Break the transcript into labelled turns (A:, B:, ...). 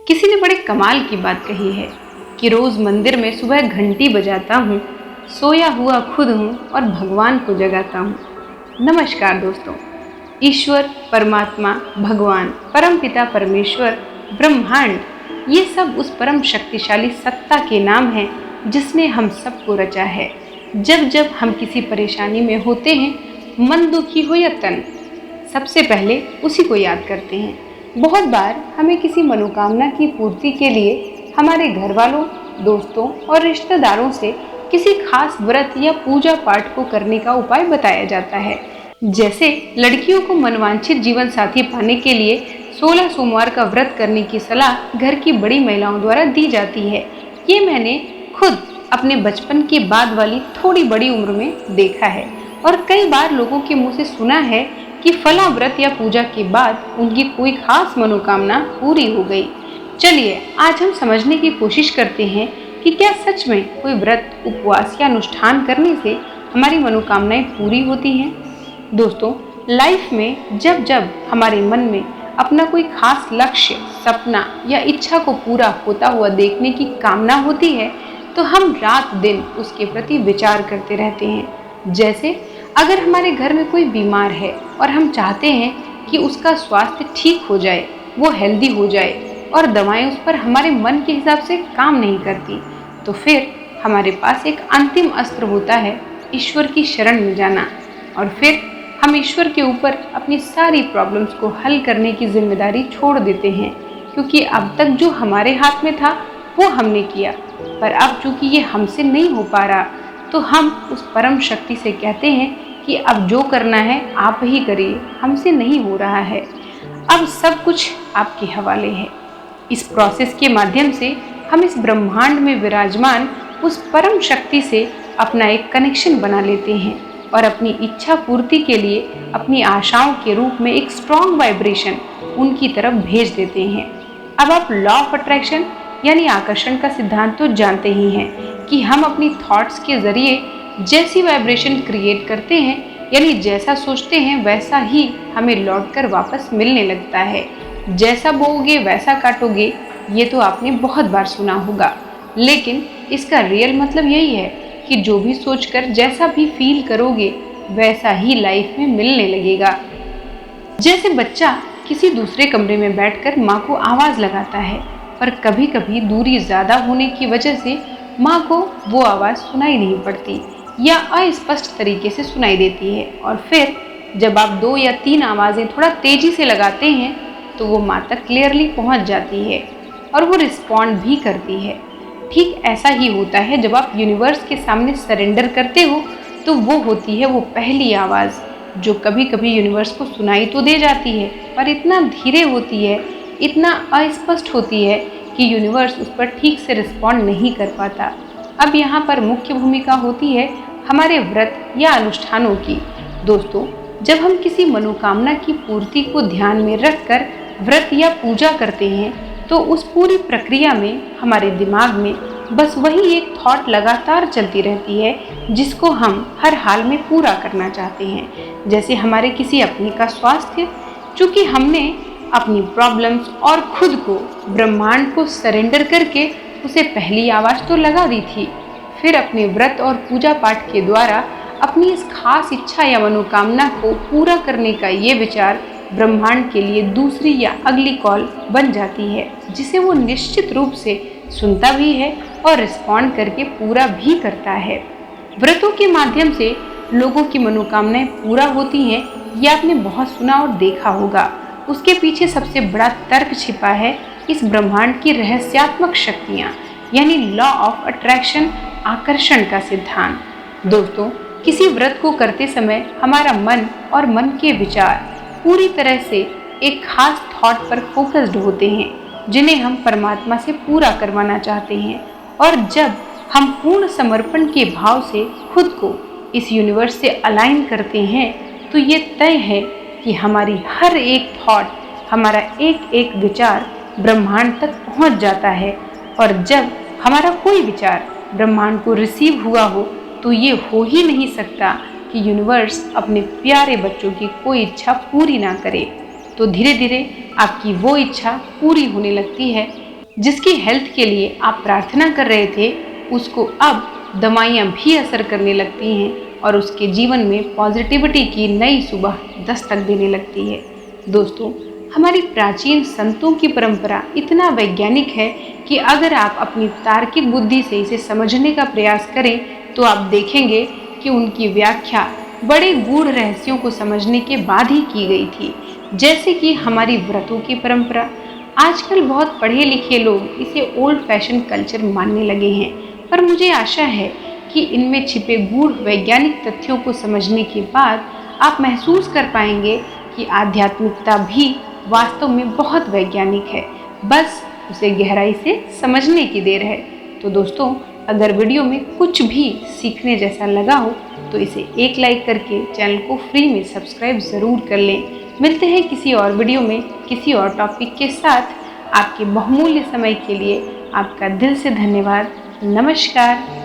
A: किसी ने बड़े कमाल की बात कही है कि रोज मंदिर में सुबह घंटी बजाता हूँ, सोया हुआ खुद हूँ और भगवान को जगाता हूँ। नमस्कार दोस्तों, ईश्वर, परमात्मा, भगवान, परमपिता परमेश्वर, ब्रह्मांड, ये सब उस परम शक्तिशाली सत्ता के नाम हैं जिसने हम सबको रचा है। जब जब हम किसी परेशानी में होते हैं, मन दुखी हो या तन, सबसे पहले उसी को याद करते हैं। बहुत बार हमें किसी मनोकामना की पूर्ति के लिए हमारे घर वालों, दोस्तों और रिश्तेदारों से किसी खास व्रत या पूजा पाठ को करने का उपाय बताया जाता है। जैसे लड़कियों को मनवांछित जीवन साथी पाने के लिए 16 सोमवार का व्रत करने की सलाह घर की बड़ी महिलाओं द्वारा दी जाती है। ये मैंने खुद अपने बचपन के बाद वाली थोड़ी बड़ी उम्र में देखा है और कई बार लोगों के मुंह से सुना है कि फला व्रत या पूजा के बाद उनकी कोई खास मनोकामना पूरी हो गई। चलिए आज हम समझने की कोशिश करते हैं कि क्या सच में कोई व्रत, उपवास या अनुष्ठान करने से हमारी मनोकामनाएं पूरी होती हैं। दोस्तों, लाइफ में जब जब हमारे मन में अपना कोई खास लक्ष्य, सपना या इच्छा को पूरा होता हुआ देखने की कामना होती है तो हम रात दिन उसके प्रति विचार करते रहते हैं। जैसे अगर हमारे घर में कोई बीमार है और हम चाहते हैं कि उसका स्वास्थ्य ठीक हो जाए, वो हेल्दी हो जाए और दवाएं उस पर हमारे मन के हिसाब से काम नहीं करती, तो फिर हमारे पास एक अंतिम अस्त्र होता है, ईश्वर की शरण में जाना। और फिर हम ईश्वर के ऊपर अपनी सारी प्रॉब्लम्स को हल करने की जिम्मेदारी छोड़ देते हैं, क्योंकि अब तक जो हमारे हाथ में था वो हमने किया, पर अब चूंकि ये हमसे नहीं हो पा रहा तो हम उस परम शक्ति से कहते हैं कि अब जो करना है आप ही करिए, हमसे नहीं हो रहा है, अब सब कुछ आपके हवाले है। इस प्रोसेस के माध्यम से हम इस ब्रह्मांड में विराजमान उस परम शक्ति से अपना एक कनेक्शन बना लेते हैं और अपनी इच्छा पूर्ति के लिए अपनी आशाओं के रूप में एक स्ट्रॉन्ग वाइब्रेशन उनकी तरफ भेज देते हैं। अब आप लॉ ऑफ अट्रैक्शन यानी आकर्षण का सिद्धांत तो जानते ही हैं कि हम अपनी थॉट्स के जरिए जैसी वाइब्रेशन क्रिएट करते हैं, यानी जैसा सोचते हैं वैसा ही हमें लौटकर वापस मिलने लगता है। जैसा बोओगे वैसा काटोगे, ये तो आपने बहुत बार सुना होगा, लेकिन इसका रियल मतलब यही है कि जो भी सोचकर जैसा भी फील करोगे वैसा ही लाइफ में मिलने लगेगा। जैसे बच्चा किसी दूसरे कमरे में बैठकर माँ को आवाज़ लगाता है, पर कभी कभी दूरी ज़्यादा होने की वजह से माँ को वो आवाज़ सुनाई नहीं पड़ती या अस्पष्ट तरीके से सुनाई देती है, और फिर जब आप 2 या 3 आवाज़ें थोड़ा तेज़ी से लगाते हैं तो वो माँ तक क्लियरली पहुँच जाती है और वो रिस्पॉन्ड भी करती है। ठीक ऐसा ही होता है जब आप यूनिवर्स के सामने सरेंडर करते हो, तो वो होती है वो पहली आवाज़ जो कभी कभी यूनिवर्स को सुनाई तो दे जाती है, पर इतना धीरे होती है, इतना अस्पष्ट होती है कि यूनिवर्स उस पर ठीक से रिस्पॉन्ड नहीं कर पाता। अब यहाँ पर मुख्य भूमिका होती है हमारे व्रत या अनुष्ठानों की। दोस्तों, जब हम किसी मनोकामना की पूर्ति को ध्यान में रखकर व्रत या पूजा करते हैं तो उस पूरी प्रक्रिया में हमारे दिमाग में बस वही एक थॉट लगातार चलती रहती है जिसको हम हर हाल में पूरा करना चाहते हैं। जैसे हमारे किसी अपने का स्वास्थ्य, चूँकि हमने अपनी प्रॉब्लम्स और खुद को ब्रह्मांड को सरेंडर करके उसे पहली आवाज़ तो लगा दी थी, फिर अपने व्रत और पूजा पाठ के द्वारा अपनी इस खास इच्छा या मनोकामना को पूरा करने का ये विचार ब्रह्मांड के लिए दूसरी या अगली कॉल बन जाती है, जिसे वो निश्चित रूप से सुनता भी है और रिस्पॉन्ड करके पूरा भी करता है। व्रतों के माध्यम से लोगों की मनोकामनाएं पूरा होती हैं, ये आपने बहुत सुना और देखा होगा। उसके पीछे सबसे बड़ा तर्क छिपा है इस ब्रह्मांड की रहस्यात्मक शक्तियाँ, यानी लॉ ऑफ अट्रैक्शन, आकर्षण का सिद्धांत। दोस्तों, किसी व्रत को करते समय हमारा मन और मन के विचार पूरी तरह से एक खास थॉट पर फोकस्ड होते हैं जिन्हें हम परमात्मा से पूरा करवाना चाहते हैं, और जब हम पूर्ण समर्पण के भाव से खुद को इस यूनिवर्स से अलाइन करते हैं तो ये तय है कि हमारी हर एक थॉट, हमारा एक एक विचार ब्रह्मांड तक पहुंच जाता है, और जब हमारा कोई विचार ब्रह्मांड को रिसीव हुआ हो तो ये हो ही नहीं सकता कि यूनिवर्स अपने प्यारे बच्चों की कोई इच्छा पूरी ना करे। तो धीरे धीरे आपकी वो इच्छा पूरी होने लगती है जिसकी हेल्थ के लिए आप प्रार्थना कर रहे थे, उसको अब दवाइयाँ भी असर करने लगती हैं और उसके जीवन में पॉजिटिविटी की नई सुबह दस्तक देने लगती है। दोस्तों, हमारी प्राचीन संतों की परंपरा इतना वैज्ञानिक है कि अगर आप अपनी तार्किक बुद्धि से इसे समझने का प्रयास करें तो आप देखेंगे कि उनकी व्याख्या बड़े गूढ़ रहस्यों को समझने के बाद ही की गई थी। जैसे कि हमारी व्रतों की परंपरा। आजकल बहुत पढ़े लिखे लोग इसे ओल्ड फैशन कल्चर मानने लगे हैं, पर मुझे आशा है कि इनमें छिपे गूढ़ वैज्ञानिक तथ्यों को समझने के बाद आप महसूस कर पाएंगे कि आध्यात्मिकता भी वास्तव में बहुत वैज्ञानिक है, बस उसे गहराई से समझने की देर है। तो दोस्तों, अगर वीडियो में कुछ भी सीखने जैसा लगा हो तो इसे एक लाइक करके चैनल को फ्री में सब्सक्राइब ज़रूर कर लें। मिलते हैं किसी और वीडियो में किसी और टॉपिक के साथ। आपके बहुमूल्य समय के लिए आपका दिल से धन्यवाद। नमस्कार।